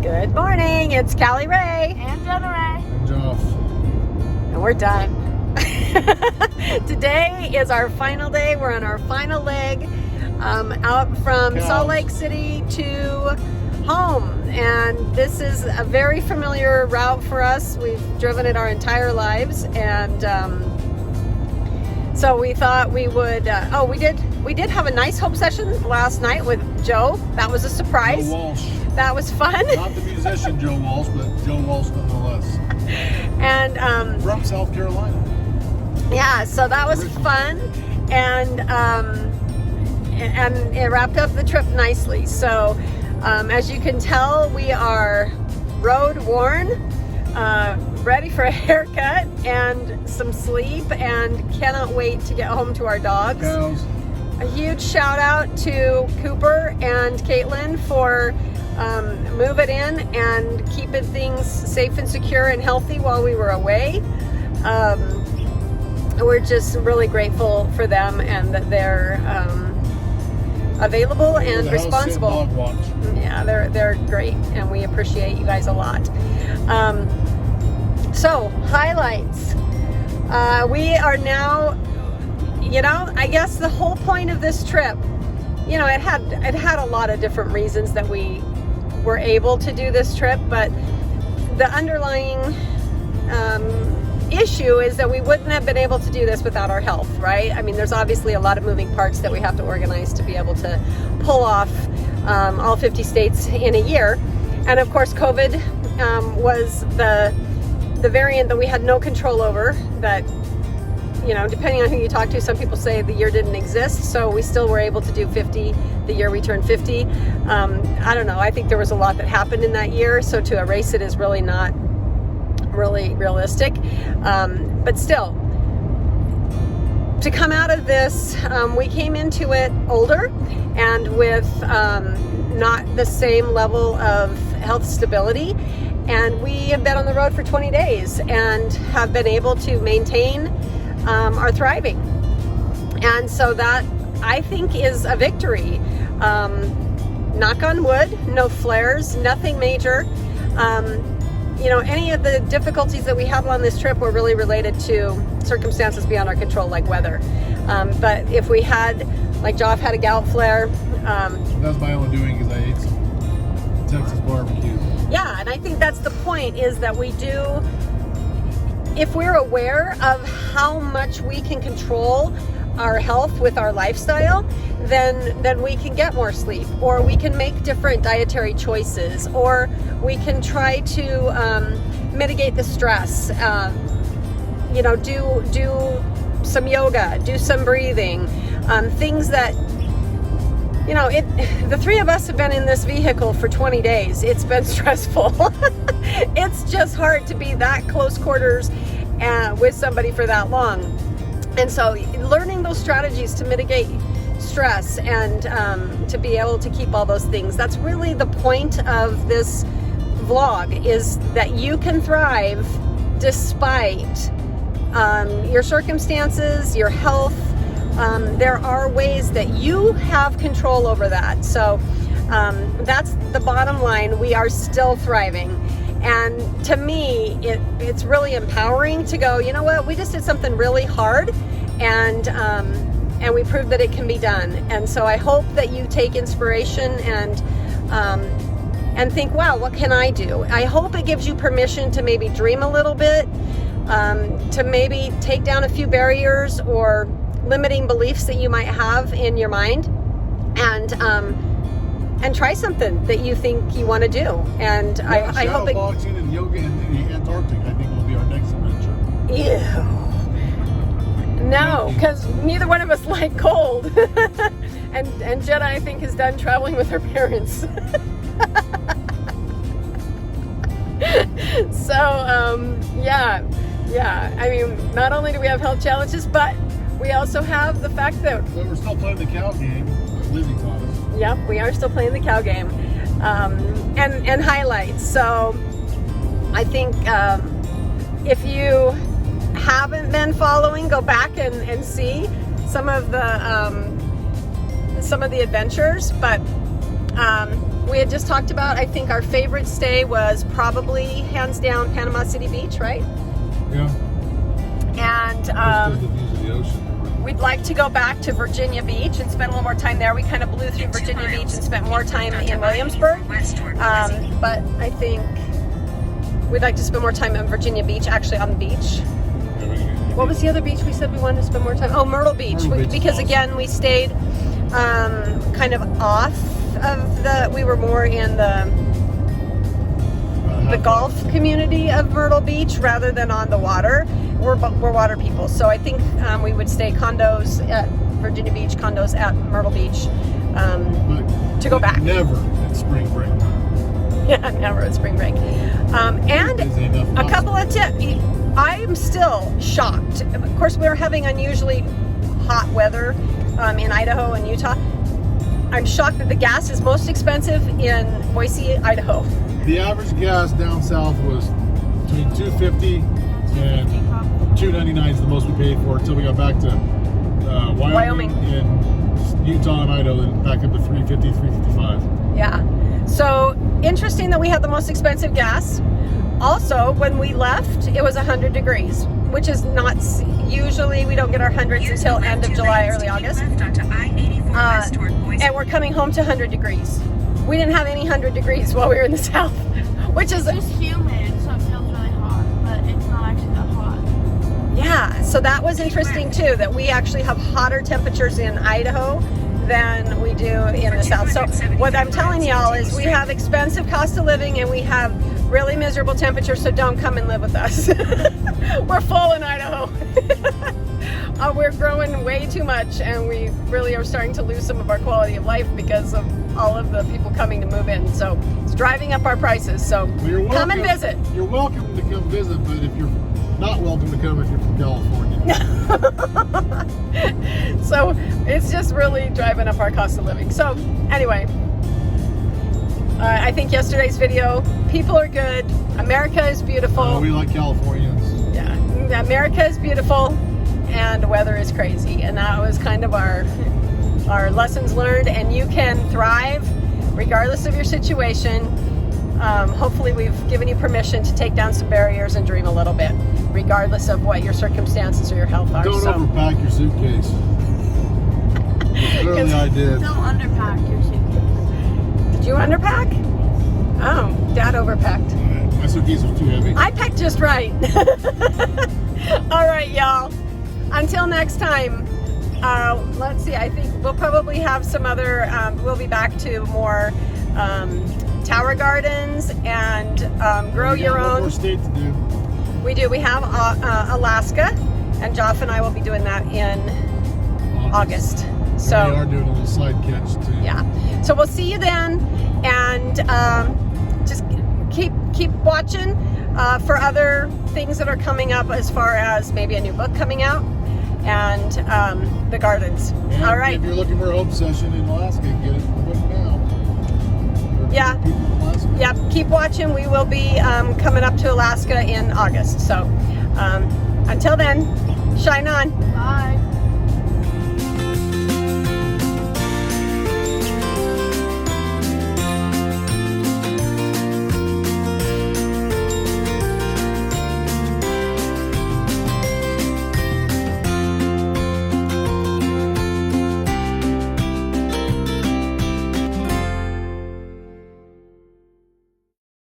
Good morning, it's Callie Ray. And Jenna Ray. And Joff. And we're done. Today is our final day. We're on our final leg out from Salt Lake City to home. And this is a very familiar route for us. We've driven it our entire lives. And so we thought we would, we did have a nice hope session last night with Joe. That was a surprise. Joe Walsh. That was fun. Not the musician Joe Walsh, but Joe Walsh nonetheless. And from South Carolina. Yeah, so that was fun, and it wrapped up the trip nicely. So as you can tell, we are road worn, ready for a haircut and some sleep, and cannot wait to get home to our dogs. Cows. A huge shout out to Cooper and Caitlin for moving in and keeping things safe and secure and healthy while we were away. We're just really grateful for them and that they're available and responsible. Yeah, they're great, and we appreciate you guys a lot. So highlights. We are now, I guess the whole point of this trip, it had a lot of different reasons that we were able to do this trip, but the underlying issue is that we wouldn't have been able to do this without our health, right? I mean, there's obviously a lot of moving parts that we have to organize to be able to pull off all 50 states in a year. And of course, COVID was the variant that we had no control over, that, depending on who you talk to, some people say the year didn't exist. So we still were able to do 50 the year we turned 50. I don't know. I think there was a lot that happened in that year. So to erase it is really not really realistic, but still, to come out of this, we came into it older and with not the same level of health stability, and we have been on the road for 20 days and have been able to maintain our thriving, and so that, I think, is a victory. Knock on wood, no flares, nothing major. Any of the difficulties that we have on this trip were really related to circumstances beyond our control, like weather. But if we had, like Joff had a gout flare. That was my own doing, because I ate some Texas barbecue. Yeah, and I think that's the point, is that we do, if we're aware of how much we can control our health with our lifestyle, then we can get more sleep, or we can make different dietary choices, or we can try to mitigate the stress. Do some yoga, do some breathing, things that, the three of us have been in this vehicle for 20 days. It's been stressful. It's just hard to be that close quarters with somebody for that long. And so learning those strategies to mitigate stress and to be able to keep all those things, that's really the point of this vlog, is that you can thrive despite your circumstances, your health. There are ways that you have control over that. So that's the bottom line. We are still thriving. And to me, it's really empowering to go, you know what, we just did something really hard, and we proved that it can be done. And so I hope that you take inspiration and think, wow, what can I do? I hope it gives you permission to maybe dream a little bit, to maybe take down a few barriers or limiting beliefs that you might have in your mind, and try something that you think you want to do. And yeah, I hope boxing and yoga in the Antarctic, I think, will be our next adventure. Ew. No, because neither one of us like cold. and Jenna, I think, is done traveling with her parents. So yeah. I mean, not only do we have health challenges, but we also have the fact that we're still playing the cow game, like Lizzie taught us. Yep, we are still playing the cow game. And highlights. So I think if you haven't been following, go back and see some of the adventures. But we had just talked about, I think our favorite stay was probably hands down Panama City Beach, right? Yeah. And Just 'cause the views of the ocean. we'd like to go back to Virginia Beach and spend a little more time there. We kind of blew through Virginia Beach and spent more time in Williamsburg. But I think we'd like to spend more time in Virginia Beach, actually on the beach. What was the other beach we said we wanted to spend more time? Oh, Myrtle Beach. Myrtle Beach is Because awesome. again, we stayed kind of off of we were more in the Gulf community of Myrtle Beach rather than on the water. We're water people. So I think we would stay condos at Virginia Beach, condos at Myrtle Beach to go back. Never at spring break. Yeah, never at spring break. And a couple of tips. I'm still shocked. Of course, we're having unusually hot weather in Idaho and Utah. I'm shocked that the gas is most expensive in Boise, Idaho. The average gas down south was between $2.50 and $2.99 is the most we paid for until we got back to Wyoming and Utah and Idaho, and back up to $3.50, $3.55. Yeah. So interesting that we had the most expensive gas. Also, when we left, it was 100 degrees, which is not usually, we don't get our hundreds until end of July, early August. And we're coming home to 100 degrees. We didn't have any 100 degrees while we were in the south, which is It's just humid, so it feels really hot, but it's not actually that hot. yeah. So that was interesting too, that we actually have hotter temperatures in Idaho than we do in the south. So what I'm telling y'all is we have expensive cost of living and we have really miserable temperatures, so don't come and live with us. We're full in Idaho. We're growing way too much and we really are starting to lose some of our quality of life because of all of the people coming to move in. So it's driving up our prices. So Well, come and visit. You're welcome to come visit, but if you're not welcome to come if you're from California. So it's just really driving up our cost of living. So anyway, I think yesterday's video, people are good. America is beautiful. We like Californians. Yeah, America is beautiful and the weather is crazy. And that was kind of our lessons learned. And you can thrive regardless of your situation. Hopefully we've given you permission to take down some barriers and dream a little bit, regardless of what your circumstances or your health are. Don't overpack your suitcase. Clearly I did. Don't underpack your suitcase. Did you underpack? Oh, Dad overpacked. My suitcase was too heavy. I packed just right. All right, y'all. Until next time, let's see. I think we'll probably have some other, we'll be back to more tower gardens and grow your One own. more state to do. We do. We have Alaska, and Joff and I will be doing that in August. So we are doing a little side catch too. yeah. So we'll see you then, and just keep watching for other things that are coming up, as far as maybe a new book coming out and the gardens. And all right. if you're looking for a hope session in Alaska, get it booked now. Yeah. People in Alaska. Yep. Keep watching. We will be coming up to Alaska in August. So until then, shine on. Bye.